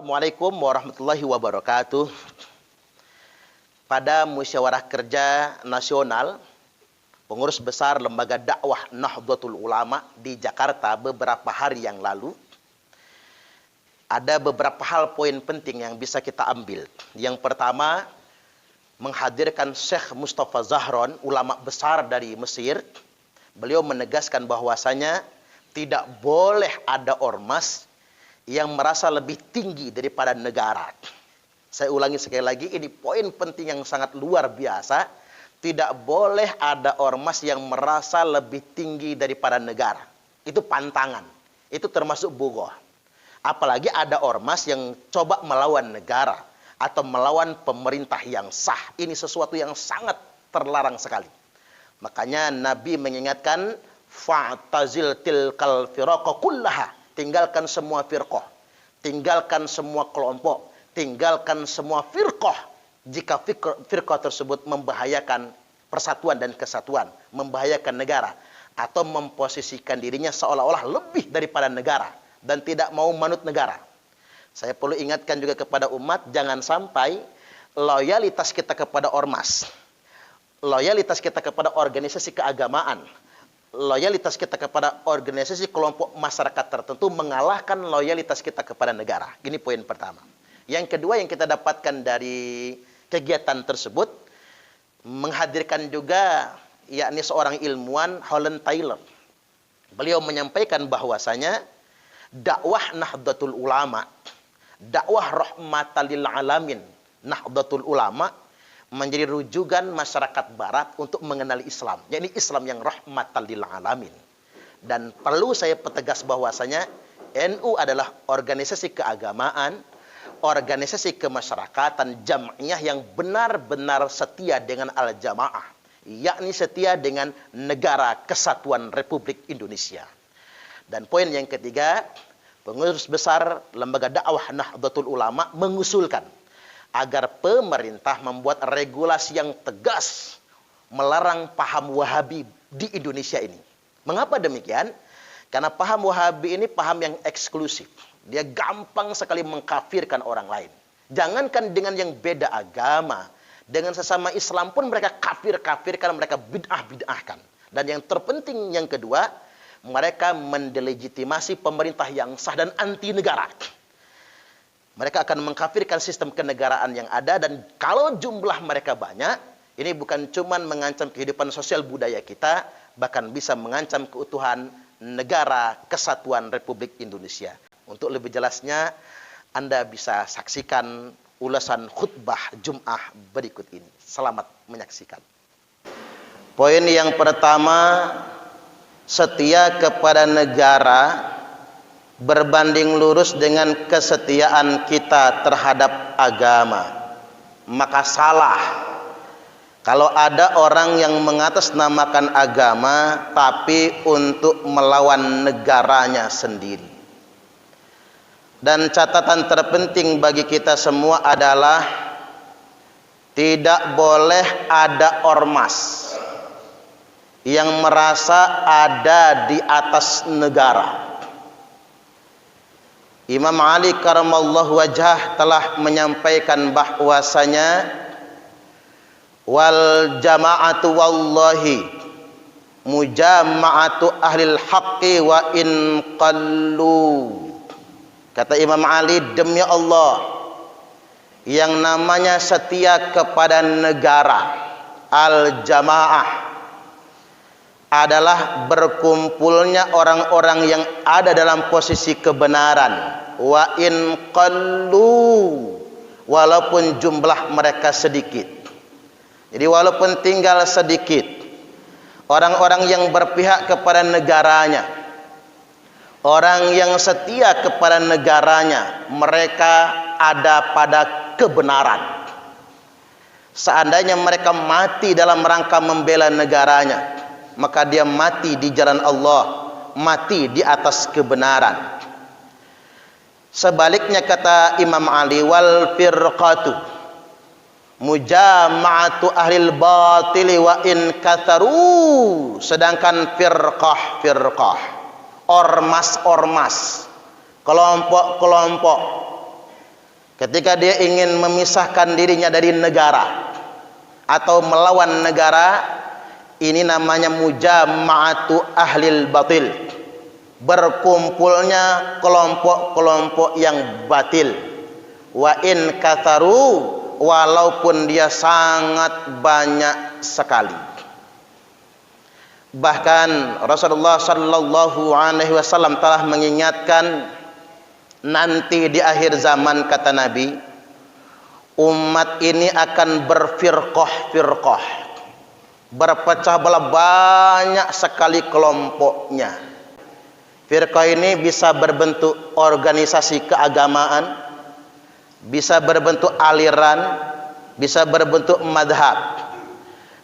Assalamualaikum warahmatullahi wabarakatuh. Pada Musyawarah Kerja Nasional, pengurus besar Lembaga Dakwah Nahdlatul Ulama di Jakarta beberapa hari yang lalu, ada beberapa hal poin penting yang bisa kita ambil. Yang pertama, menghadirkan Syekh Mustafa Zahran, ulama besar dari Mesir. Beliau menegaskan bahwasanya tidak boleh ada ormas yang merasa lebih tinggi daripada negara. Saya ulangi sekali lagi, ini poin penting yang sangat luar biasa. Tidak boleh ada ormas yang merasa lebih tinggi daripada negara. Itu pantangan. Itu termasuk bughah. Apalagi ada ormas yang coba melawan negara atau melawan pemerintah yang sah. Ini sesuatu yang sangat terlarang sekali. Makanya Nabi mengingatkan, fa'tazil tilkal firqa kullaha. Tinggalkan semua firqah. Tinggalkan semua kelompok. Tinggalkan semua firqah. Jika firqah tersebut membahayakan persatuan dan kesatuan. Membahayakan negara. Atau memposisikan dirinya seolah-olah lebih daripada negara. Dan tidak mau manut negara. Saya perlu ingatkan juga kepada umat, jangan sampai loyalitas kita kepada ormas, loyalitas kita kepada organisasi keagamaan, loyalitas kita kepada organisasi kelompok masyarakat tertentu mengalahkan loyalitas kita kepada negara. Ini poin pertama. Yang kedua yang kita dapatkan dari kegiatan tersebut, menghadirkan juga yakni seorang ilmuwan, Holland Taylor. Beliau menyampaikan bahwasanya dakwah Nahdlatul Ulama, dakwah rahmatan lil alamin, Nahdlatul Ulama menjadi rujukan masyarakat barat untuk mengenali Islam, yakni Islam yang rahmatan lil alamin. Dan perlu saya pertegas bahwasanya NU adalah organisasi keagamaan, organisasi kemasyarakatan jam'iyah yang benar-benar setia dengan al-jamaah, yakni setia dengan negara kesatuan Republik Indonesia. Dan poin yang ketiga, pengurus besar Lembaga Dakwah Nahdlatul Ulama mengusulkan agar pemerintah membuat regulasi yang tegas melarang paham Wahabi di Indonesia ini. Mengapa demikian? Karena paham Wahabi ini paham yang eksklusif. Dia gampang sekali mengkafirkan orang lain. Jangankan dengan yang beda agama, dengan sesama Islam pun mereka kafir-kafirkan, mereka bid'ah-bid'ahkan. Dan yang terpenting yang kedua, mereka mendelegitimasi pemerintah yang sah dan anti negara. Mereka akan mengkafirkan sistem kenegaraan yang ada, dan kalau jumlah mereka banyak, ini bukan cuma mengancam kehidupan sosial budaya kita, bahkan bisa mengancam keutuhan negara kesatuan Republik Indonesia. Untuk lebih jelasnya, Anda bisa saksikan ulasan khutbah Jum'ah berikut ini. Selamat menyaksikan. Poin yang pertama, setia kepada negara berbanding lurus dengan kesetiaan kita terhadap agama. Maka salah kalau ada orang yang mengatasnamakan agama tapi untuk melawan negaranya sendiri. Dan catatan terpenting bagi kita semua adalah tidak boleh ada ormas yang merasa ada di atas negara. Imam Ali karamallahu wajhah telah menyampaikan bahwasanya wal jama'atu wallahi mujama'atu ahlil haqqi wa in qallu. Kata Imam Ali, demi Allah, yang namanya setia kepada negara, al-jamaah, adalah berkumpulnya orang-orang yang ada dalam posisi kebenaran. Wa in qallu, walaupun jumlah mereka sedikit. Jadi walaupun tinggal sedikit, orang-orang yang berpihak kepada negaranya, orang yang setia kepada negaranya, mereka ada pada kebenaran. Seandainya mereka mati dalam rangka membela negaranya, maka dia mati di jalan Allah, mati di atas kebenaran. Sebaliknya kata Imam Ali, wal firqatu mujama'atu ahlil batili wa in katharu. Sedangkan firqah, ormas-ormas, kelompok-kelompok Ketika dia ingin memisahkan dirinya dari negara atau melawan negara, ini namanya mujama'atu ahlil batil, berkumpulnya kelompok-kelompok yang batil. Wa in katharu, walaupun dia sangat banyak sekali. Bahkan Rasulullah sallallahu alaihi wasallam telah mengingatkan, nanti di akhir zaman, kata Nabi, umat ini akan berfirqah-firqah, berpecah belah, banyak sekali kelompoknya. Firqah ini bisa berbentuk organisasi keagamaan, bisa berbentuk aliran, bisa berbentuk madhab.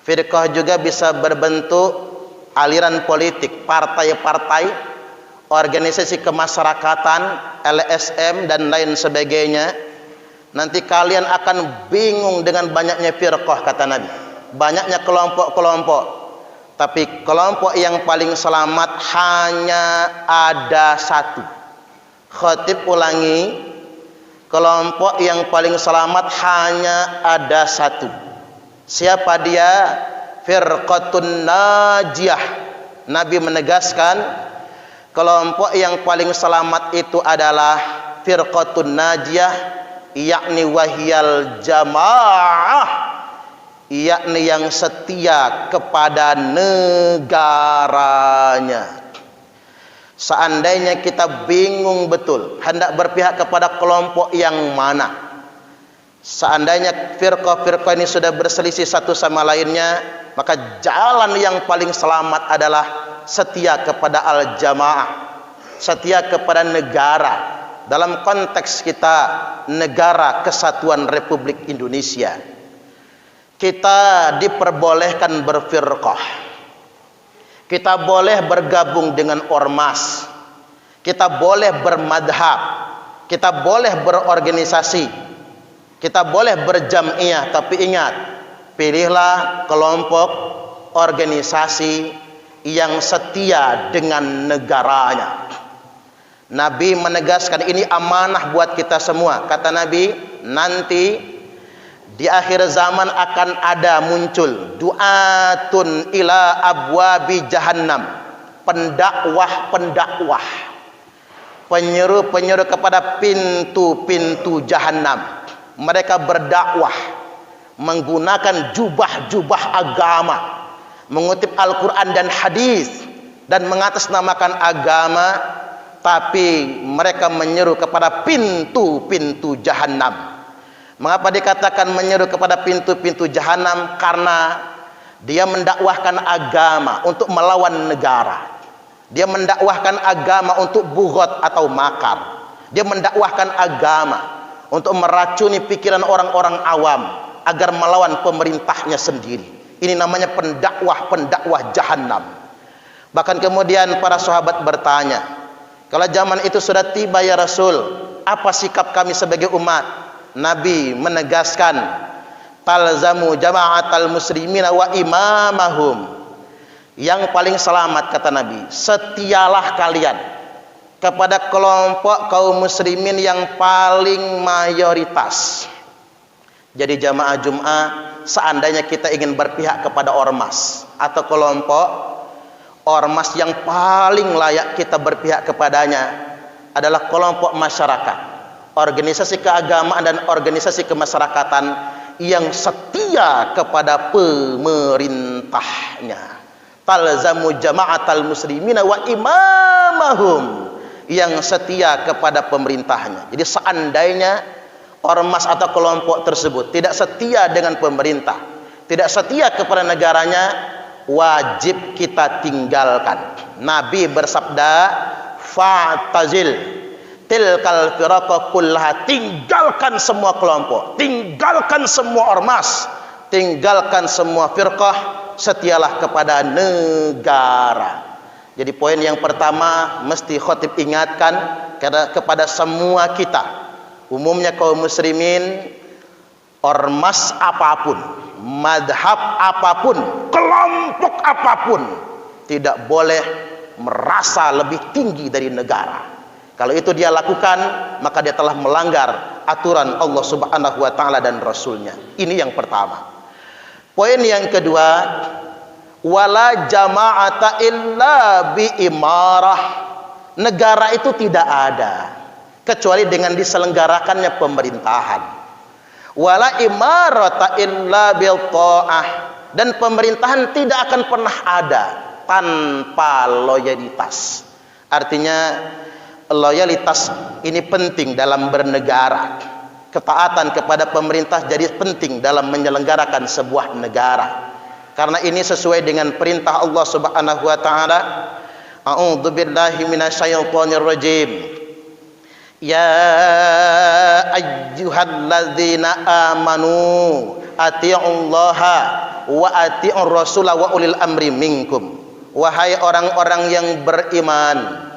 Firqah juga bisa berbentuk aliran politik, partai-partai, organisasi kemasyarakatan, LSM dan lain sebagainya. Nanti kalian akan bingung dengan banyaknya firqah, kata Nabi, banyaknya kelompok-kelompok. Tapi kelompok yang paling selamat hanya ada satu. Khatib ulangi, kelompok yang paling selamat hanya ada satu. Siapa dia? Firqatun najiyah. Nabi menegaskan, kelompok yang paling selamat itu adalah firqatun najiyah, yakni wahiyal jamaah, yakni yang setia kepada negaranya. Seandainya kita bingung betul hendak berpihak kepada kelompok yang mana, seandainya firqah-firqah ini sudah berselisih satu sama lainnya, maka jalan yang paling selamat adalah setia kepada al-jamaah, setia kepada negara. Dalam konteks kita, negara Kesatuan Republik Indonesia, kita diperbolehkan berfirqah, kita boleh bergabung dengan ormas, kita boleh bermadhab, kita boleh berorganisasi, kita boleh berjam'iyah. Tapi ingat, pilihlah kelompok organisasi yang setia dengan negaranya. Nabi menegaskan, ini amanah buat kita semua. Kata Nabi, nanti di akhir zaman akan ada muncul du'atun ila abwabi jahannam, pendakwah-pendakwah, penyeru-penyeru kepada pintu-pintu jahannam. Mereka berdakwah menggunakan jubah-jubah agama, mengutip Al-Quran dan hadis, dan mengatasnamakan agama, tapi mereka menyeru kepada pintu-pintu jahannam. Mengapa dikatakan menyeru kepada pintu-pintu jahannam? Karena dia mendakwahkan agama untuk melawan negara, dia mendakwahkan agama untuk bughat atau makar, dia mendakwahkan agama untuk meracuni pikiran orang-orang awam agar melawan pemerintahnya sendiri. Ini namanya pendakwah-pendakwah jahannam. Bahkan kemudian para sahabat bertanya, kalau zaman itu sudah tiba ya Rasul, apa sikap kami sebagai umat? Nabi menegaskan, talzamu jama'atal muslimina wa imamahum. Yang paling selamat, kata Nabi, setialah kalian kepada kelompok kaum muslimin yang paling mayoritas. Jadi jamaah Jum'ah, seandainya kita ingin berpihak kepada ormas atau kelompok, ormas yang paling layak kita berpihak kepadanya adalah kelompok masyarakat, organisasi keagamaan dan organisasi kemasyarakatan yang setia kepada pemerintahnya. Talzamu jama'atal muslimina wa imamahum, yang setia kepada pemerintahnya. Jadi seandainya ormas atau kelompok tersebut tidak setia dengan pemerintah, tidak setia kepada negaranya, wajib kita tinggalkan. Nabi bersabda, fa'tazil tilkal firaqah kullaha, tinggalkan semua kelompok, tinggalkan semua ormas, tinggalkan semua firqah, setialah kepada negara. Jadi poin yang pertama mesti khatib ingatkan kepada semua kita, umumnya kaum muslimin, ormas apapun, madhab apapun, kelompok apapun, tidak boleh merasa lebih tinggi dari negara. Kalau itu dia lakukan, maka dia telah melanggar aturan Allah Subhanahu wa taala dan Rasulnya. Ini yang pertama. Poin yang kedua, wala jama'ata illa bi imarah. Negara itu tidak ada kecuali dengan diselenggarakannya pemerintahan. Wala imarata illa bil ta'ah. Dan pemerintahan tidak akan pernah ada tanpa loyalitas. Artinya loyalitas ini penting dalam bernegara. Ketaatan kepada pemerintah jadi penting dalam menyelenggarakan sebuah negara. Karena ini sesuai dengan perintah Allah Subhanahu wa taala. A'udzu billahi minasyaitonir rajim. Ya ayyuhalladzina amanu atii'ullaha wa atii'ur rasula wa ulil amri minkum. Wahai orang-orang yang beriman,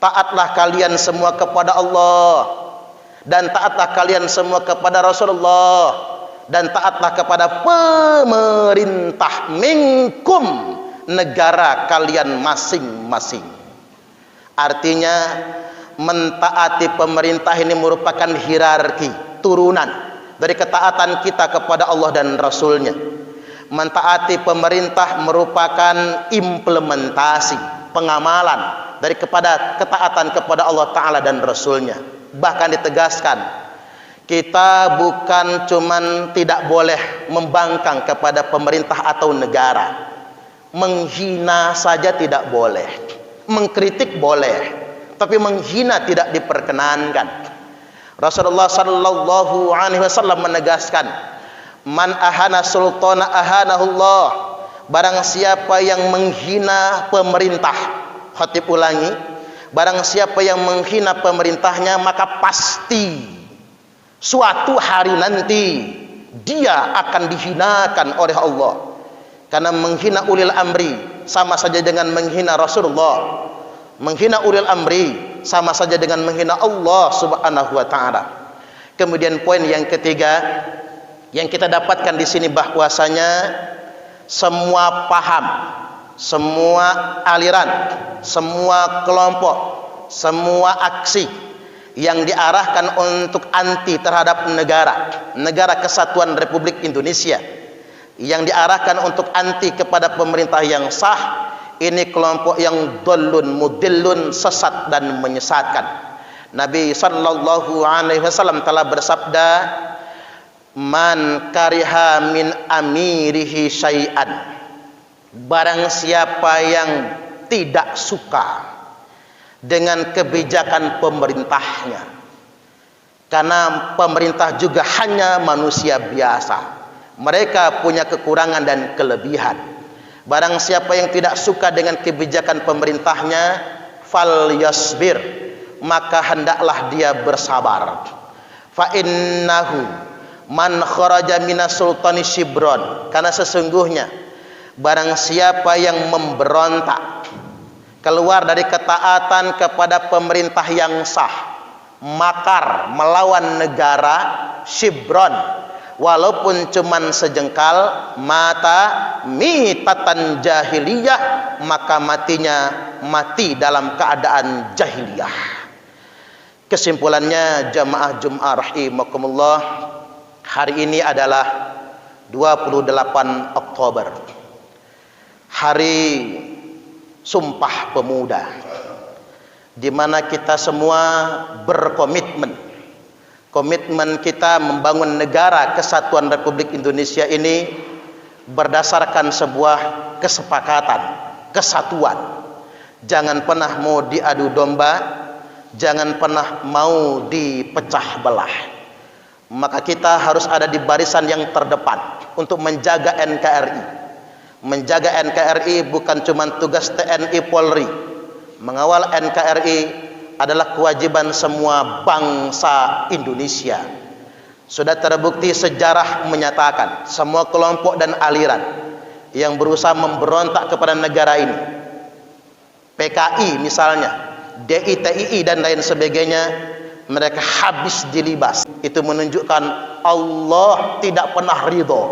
taatlah kalian semua kepada Allah, dan taatlah kalian semua kepada Rasulullah, dan taatlah kepada pemerintah minkum, negara kalian masing-masing. Artinya mentaati pemerintah ini merupakan hierarki, turunan dari ketaatan kita kepada Allah dan Rasulnya. Mentaati pemerintah merupakan implementasi, pengamalan dari ketaatan kepada Allah Ta'ala dan Rasulnya. Bahkan ditegaskan, kita bukan cuman tidak boleh membangkang kepada pemerintah atau negara, menghina saja tidak boleh, mengkritik boleh, tapi menghina tidak diperkenankan. Rasulullah sallallahu alaihi wasallam menegaskan, man ahana sultana ahanahullah. Barang siapa yang menghina pemerintah, khatib ulangi, barang siapa yang menghina pemerintahnya, maka pasti suatu hari nanti dia akan dihinakan oleh Allah. Karena menghina ulil amri sama saja dengan menghina Rasulullah. Menghina ulil amri sama saja dengan menghina Allah Subhanahu wa taala. Kemudian poin yang ketiga yang kita dapatkan di sini bahwasanya semua paham, semua aliran, semua kelompok, semua aksi yang diarahkan untuk anti terhadap negara kesatuan Republik Indonesia, yang diarahkan untuk anti kepada pemerintah yang sah, ini kelompok yang dollun mudillun, sesat dan menyesatkan. Nabi sallallahu alaihi wasallam telah bersabda, man kariha min amirihi syai'an. Barang siapa yang tidak suka dengan kebijakan pemerintahnya, karena pemerintah juga hanya manusia biasa, mereka punya kekurangan dan kelebihan. Barang siapa yang tidak suka dengan kebijakan pemerintahnya, fal yasbir, maka hendaklah dia bersabar. Fa innahu man kharaja minas sultani shibron, karena sesungguhnya barang siapa yang memberontak keluar dari ketaatan kepada pemerintah yang sah, makar melawan negara, shibron, walaupun cuman sejengkal, mata mitatan jahiliyah, maka matinya mati dalam keadaan jahiliyah. Kesimpulannya, jamaah Jum'ah rahimakumullah, hari ini adalah 28 Oktober, hari Sumpah Pemuda, di mana kita semua berkomitmen. Komitmen kita membangun negara kesatuan Republik Indonesia ini berdasarkan sebuah kesepakatan, kesatuan. Jangan pernah mau diadu domba, jangan pernah mau dipecah belah. Maka kita harus ada di barisan yang terdepan untuk menjaga NKRI. Menjaga NKRI bukan cuma tugas TNI Polri. Mengawal NKRI adalah kewajiban semua bangsa Indonesia. Sudah terbukti sejarah menyatakan semua kelompok dan aliran yang berusaha memberontak kepada negara ini, PKI misalnya, DITII dan lain sebagainya, mereka habis dilibas. Itu menunjukkan Allah tidak pernah ridho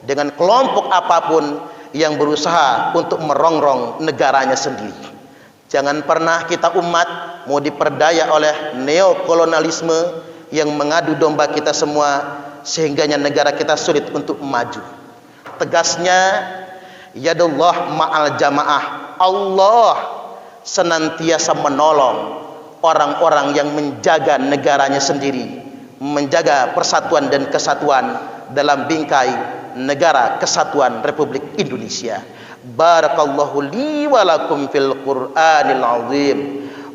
dengan kelompok apapun yang berusaha untuk merongrong negaranya sendiri. Jangan pernah kita umat mau diperdaya oleh neokolonialisme yang mengadu domba kita semua, sehingganya negara kita sulit untuk maju. Tegasnya, yadullah ma'al jamaah. Allah senantiasa menolong orang-orang yang menjaga negaranya sendiri, menjaga persatuan dan kesatuan dalam bingkai negara kesatuan Republik Indonesia. Barakallahu li wa lakum fil Qur'anil azim,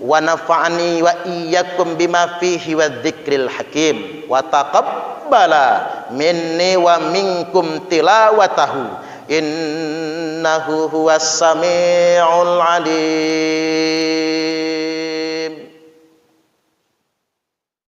wa nafa'ani wa iyyakum bima fihi wadh-dhikril hakim, wa taqabbala minni wa minkum tilawatahu, innahu huwas sami'ul alim.